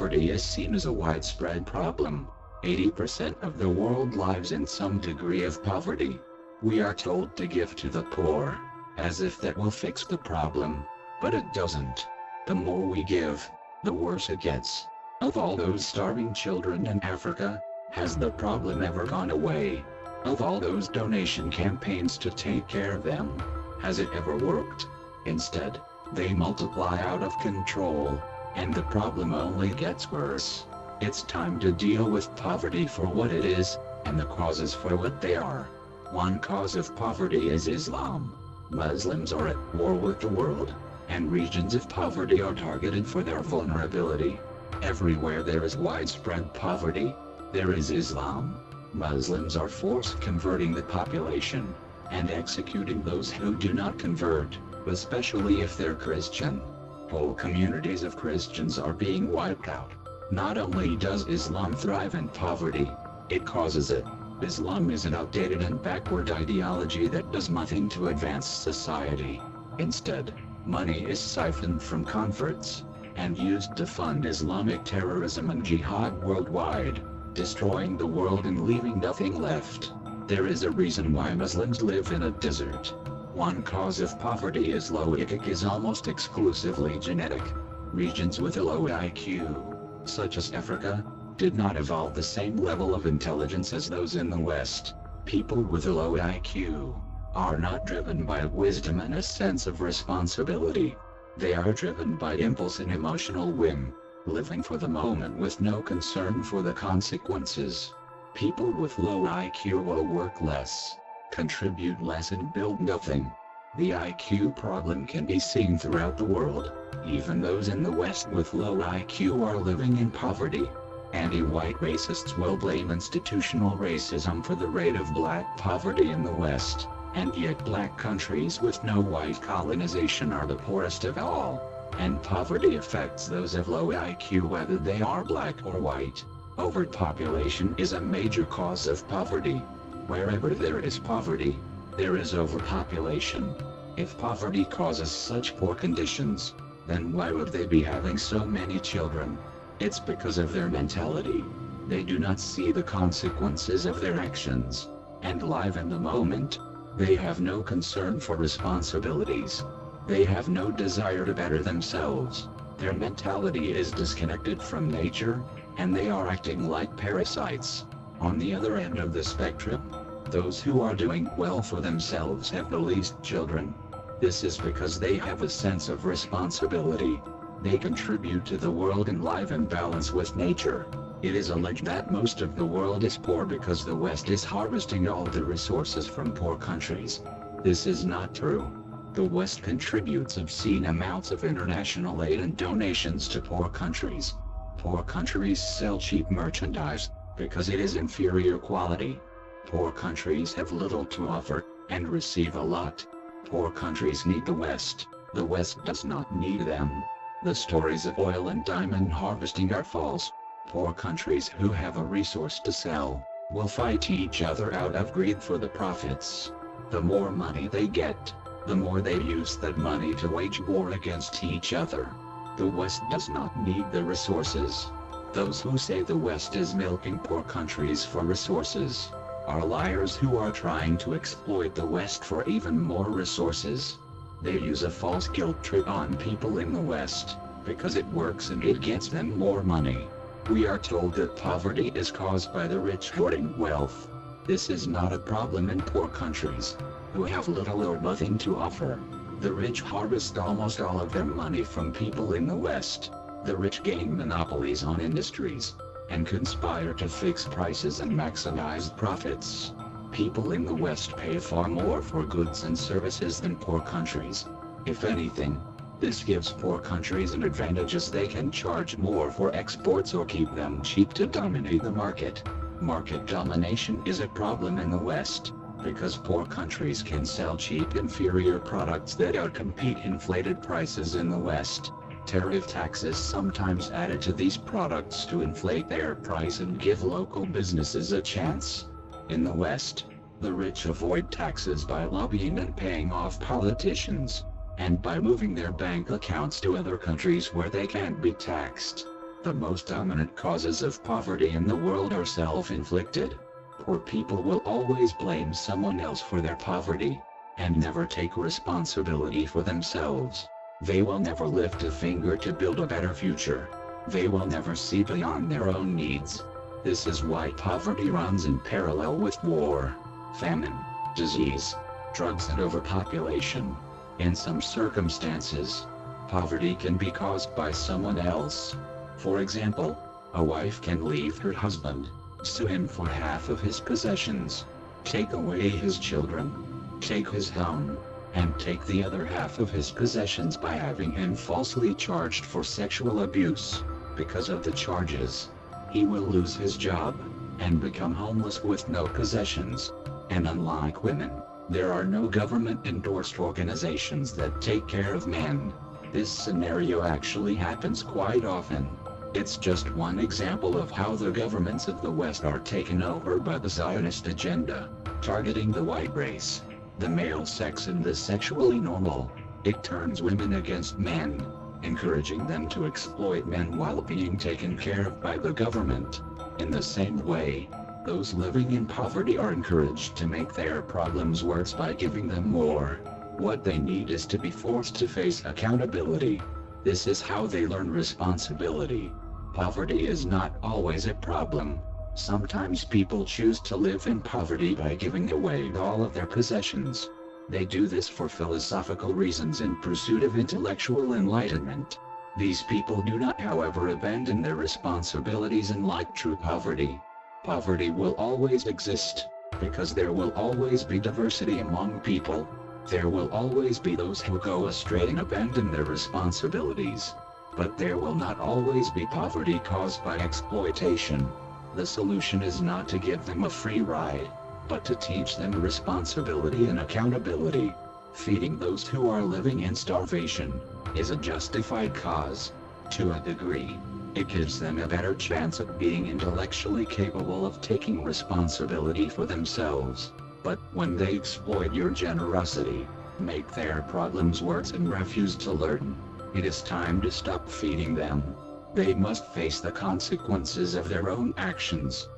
poverty is seen as a widespread problem. 80% of the world lives in some degree of poverty. We are told to give to the poor, as if that will fix the problem. But it doesn't. The more we give, the worse it gets. Of all those starving children in Africa, has the problem ever gone away? Of all those donation campaigns to take care of them, has it ever worked? Instead, they multiply out of control, and the problem only gets worse. It's time to deal with poverty for what it is, and the causes for what they are. One cause of poverty is Islam. Muslims are at war with the world, and regions of poverty are targeted for their vulnerability. Everywhere there is widespread poverty, there is Islam. Muslims are forced converting the population, and executing those who do not convert, especially if they're Christian. Whole communities of Christians are being wiped out. Not only does Islam thrive in poverty, it causes it. Islam is an outdated and backward ideology that does nothing to advance society. Instead, money is siphoned from converts, and used to fund Islamic terrorism and jihad worldwide, destroying the world and leaving nothing left. There is a reason why Muslims live in a desert. One cause of poverty is low IQ is almost exclusively genetic. Regions with a low IQ, such as Africa, did not evolve the same level of intelligence as those in the West. People with a low IQ are not driven by wisdom and a sense of responsibility. They are driven by impulse and emotional whim, living for the moment with no concern for the consequences. People with low IQ will work less, contribute less and build nothing. The IQ problem can be seen throughout the world. Even those in the West with low IQ are living in poverty. Anti-white racists will blame institutional racism for the rate of black poverty in the West, and yet black countries with no white colonization are the poorest of all. And poverty affects those of low IQ whether they are black or white. Overpopulation is a major cause of poverty. Wherever there is poverty, there is overpopulation. If poverty causes such poor conditions, then why would they be having so many children? It's because of their mentality. They do not see the consequences of their actions, and live in the moment. They have no concern for responsibilities. They have no desire to better themselves. Their mentality is disconnected from nature, and they are acting like parasites. On the other end of the spectrum, those who are doing well for themselves have the least children. This is because they have a sense of responsibility. They contribute to the world and live in balance with nature. It is alleged that most of the world is poor because the West is harvesting all the resources from poor countries. This is not true. The West contributes obscene amounts of international aid and donations to poor countries. Poor countries sell cheap merchandise because it is inferior quality. Poor countries have little to offer and receive a lot. Poor countries need the West. The West does not need them. The stories of oil and diamond harvesting are false. Poor countries who have a resource to sell will fight each other out of greed for the profits. The more money they get, the more they use that money to wage war against each other. The West does not need the resources. Those who say the West is milking poor countries for resources are liars who are trying to exploit the West for even more resources. They use a false guilt trip on people in the West, because it works and it gets them more money. We are told that poverty is caused by the rich hoarding wealth. This is not a problem in poor countries, who have little or nothing to offer. The rich harvest almost all of their money from people in the West. The rich gain monopolies on industries, and conspire to fix prices and maximize profits. People in the West pay far more for goods and services than poor countries. If anything, this gives poor countries an advantage as they can charge more for exports or keep them cheap to dominate the market. Market domination is a problem in the West, because poor countries can sell cheap inferior products that outcompete inflated prices in the West. Tariff taxes sometimes added to these products to inflate their price and give local businesses a chance. In the West, the rich avoid taxes by lobbying and paying off politicians, and by moving their bank accounts to other countries where they can't be taxed. The most dominant causes of poverty in the world are self-inflicted. Poor people will always blame someone else for their poverty, and never take responsibility for themselves. They will never lift a finger to build a better future. They will never see beyond their own needs. This is why poverty runs in parallel with war, famine, disease, drugs and overpopulation. In some circumstances, poverty can be caused by someone else. For example, a wife can leave her husband, sue him for half of his possessions, take away his children, take his home, and take the other half of his possessions by having him falsely charged for sexual abuse. Because of the charges, he will lose his job, and become homeless with no possessions. And unlike women, there are no government-endorsed organizations that take care of men. This scenario actually happens quite often. It's just one example of how the governments of the West are taken over by the Zionist agenda, targeting the white race, the male sex and the sexually normal. It turns women against men, encouraging them to exploit men while being taken care of by the government. In the same way, those living in poverty are encouraged to make their problems worse by giving them more. What they need is to be forced to face accountability. This is how they learn responsibility. Poverty is not always a problem. Sometimes people choose to live in poverty by giving away all of their possessions. They do this for philosophical reasons in pursuit of intellectual enlightenment. These people do not, however, abandon their responsibilities and like true poverty. Poverty will always exist, because there will always be diversity among people. There will always be those who go astray and abandon their responsibilities. But there will not always be poverty caused by exploitation. The solution is not to give them a free ride, but to teach them responsibility and accountability. Feeding those who are living in starvation is a justified cause. To a degree, it gives them a better chance of being intellectually capable of taking responsibility for themselves. But when they exploit your generosity, make their problems worse and refuse to learn, it is time to stop feeding them. They must face the consequences of their own actions.